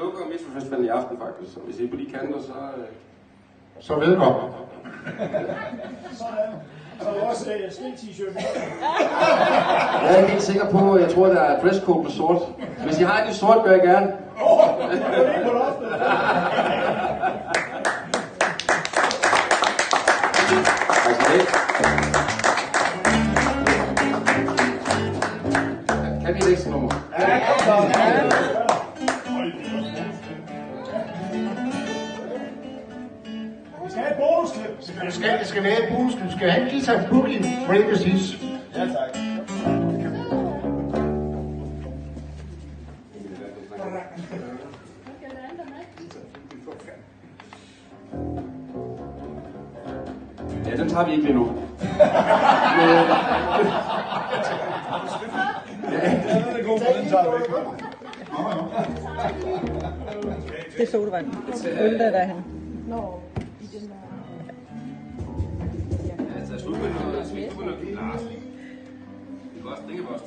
lukker Metrofestivalen i aften faktisk, så hvis I på de kanter, Så velkommen. Sådan. Så er der også sne-t-shirt. jeg er ikke helt sikker på, jeg tror, der er dresscode på sort. Hvis I har en i sort, gør jeg gerne. Det er på loftet. Tak skal det. Kan vi et ekstra nummer? Ja, kom så. Vi skal have et bonusklip. Det skal være et bonus. Du skal have en guitar boogie break og sidst. Ja, tak. Ja, den tager vi ikke lige nu. Den er god, den tager vi ikke. Det er sodavand. Øl der er han. Nå, i den der... Altså, slut med noget, Lars. Det kan vi også